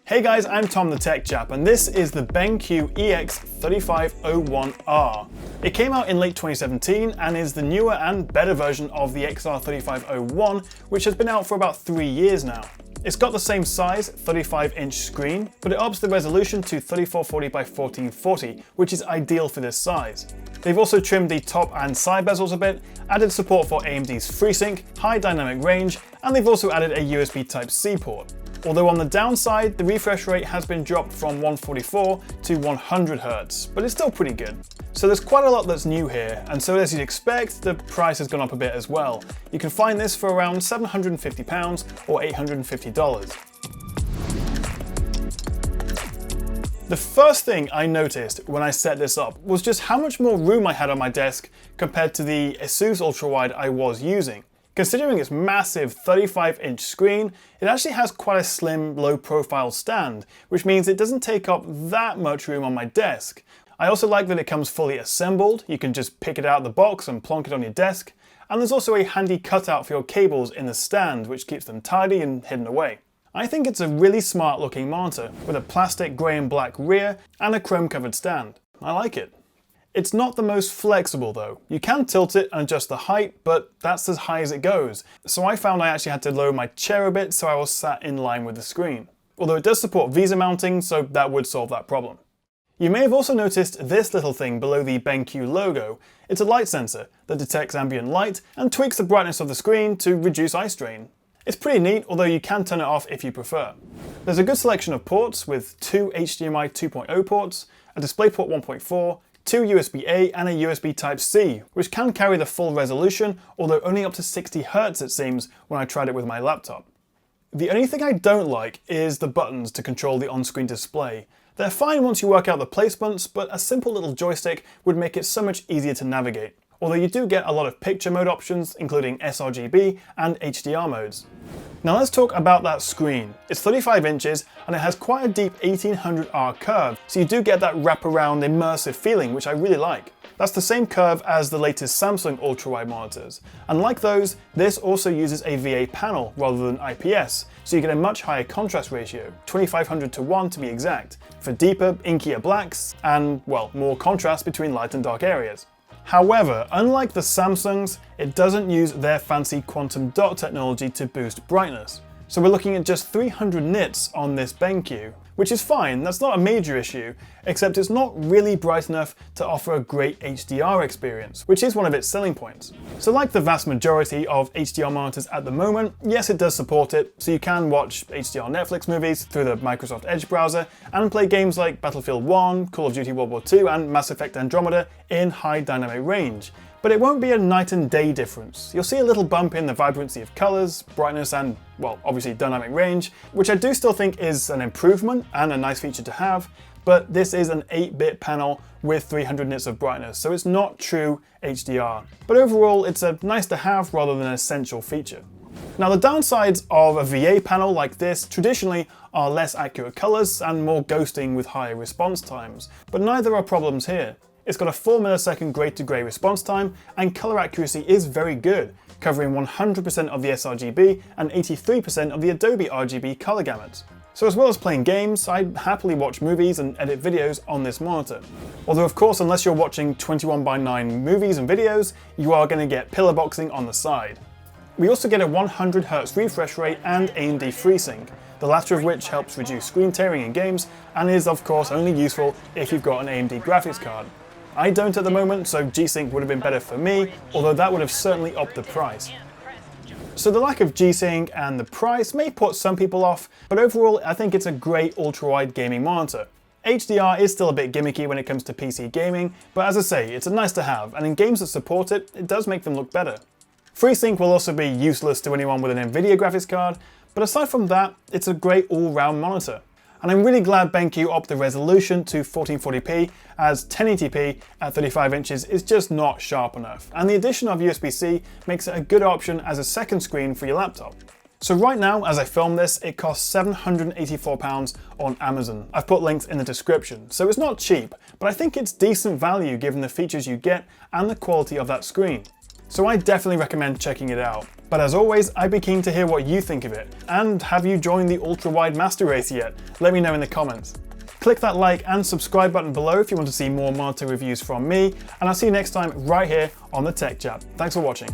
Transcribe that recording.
Hey guys, I'm Tom the Tech Chap, and this is the BenQ EX3501R. It came out in late 2017 and is the newer and better version of the XR3501, which has been out for about 3 years now. It's got the same size, 35-inch screen, but it ups the resolution to 3440 by 1440, which is ideal for this size. They've also trimmed the top and side bezels a bit, added support for AMD's FreeSync, high dynamic range, and they've also added a USB Type-C port. Although on the downside, the refresh rate has been dropped from 144 to 100 Hz, but it's still pretty good. So there's quite a lot that's new here, and so as you'd expect, the price has gone up a bit as well. You can find this for around £750 or $850. The first thing I noticed when I set this up was just how much more room I had on my desk compared to the ASUS Ultrawide I was using. Considering its massive 35-inch screen, it actually has quite a slim, low-profile stand, which means it doesn't take up that much room on my desk. I also like that it comes fully assembled. You can just pick it out of the box and plonk it on your desk. And there's also a handy cutout for your cables in the stand, which keeps them tidy and hidden away. I think it's a really smart looking monitor, with a plastic grey and black rear and a chrome-covered stand. I like it. It's not the most flexible though. You can tilt it and adjust the height, but that's as high as it goes. So I found I actually had to lower my chair a bit so I was sat in line with the screen. Although it does support VESA mounting, so that would solve that problem. You may have also noticed this little thing below the BenQ logo. It's a light sensor that detects ambient light and tweaks the brightness of the screen to reduce eye strain. It's pretty neat, although you can turn it off if you prefer. There's a good selection of ports with 2 HDMI 2.0 ports, a DisplayPort 1.4, 2 USB-A and a USB Type-C, which can carry the full resolution, although only up to 60 Hz it seems when I tried it with my laptop. The only thing I don't like is the buttons to control the on-screen display. They're fine once you work out the placements, but a simple little joystick would make it so much easier to navigate. Although you do get a lot of picture mode options, including sRGB and HDR modes. Now let's talk about that screen. It's 35 inches and it has quite a deep 1800R curve, so you do get that wraparound immersive feeling, which I really like. That's the same curve as the latest Samsung ultrawide monitors. And like those, this also uses a VA panel rather than IPS, so you get a much higher contrast ratio, 2500 to 1 to be exact, for deeper, inkier blacks and, well, more contrast between light and dark areas. However, unlike the Samsungs, it doesn't use their fancy quantum dot technology to boost brightness. So we're looking at just 300 nits on this BenQ, which is fine, that's not a major issue, except it's not really bright enough to offer a great HDR experience, which is one of its selling points. So like the vast majority of HDR monitors at the moment, yes it does support it, so you can watch HDR Netflix movies through the Microsoft Edge browser and play games like Battlefield 1, Call of Duty World War II and Mass Effect Andromeda in high dynamic range. But it won't be a night and day difference. You'll see a little bump in the vibrancy of colours, brightness and, well, obviously dynamic range, which I do still think is an improvement and a nice feature to have, but this is an 8-bit panel with 300 nits of brightness, so it's not true HDR. But overall, it's a nice to have rather than an essential feature. Now the downsides of a VA panel like this traditionally are less accurate colours and more ghosting with higher response times, but neither are problems here. It's got a 4 millisecond grey-to-grey response time, and colour accuracy is very good, covering 100% of the sRGB and 83% of the Adobe RGB colour gamut. So as well as playing games, I happily watch movies and edit videos on this monitor. Although of course, unless you're watching 21:9 movies and videos, you are going to get pillar boxing on the side. We also get a 100 Hz refresh rate and AMD FreeSync, the latter of which helps reduce screen tearing in games and is of course only useful if you've got an AMD graphics card. I don't at the moment, so G-Sync would have been better for me, although that would have certainly upped the price. So the lack of G-Sync and the price may put some people off, but overall I think it's a great ultra-wide gaming monitor. HDR is still a bit gimmicky when it comes to PC gaming, but as I say, it's a nice to have, and in games that support it, it does make them look better. FreeSync will also be useless to anyone with an Nvidia graphics card, but aside from that, it's a great all-round monitor. And I'm really glad BenQ upped the resolution to 1440p, as 1080p at 35 inches is just not sharp enough, and the addition of USB-C makes it a good option as a second screen for your laptop. So right now, as I film this, it costs £784 on Amazon. I've put links in the description, so it's not cheap, but I think it's decent value given the features you get and the quality of that screen. So I definitely recommend checking it out. But as always, I'd be keen to hear what you think of it. And have you joined the ultra-wide master race yet? Let me know in the comments. Click that like and subscribe button below if you want to see more monitor reviews from me, and I'll see you next time right here on the Tech Chat. Thanks for watching.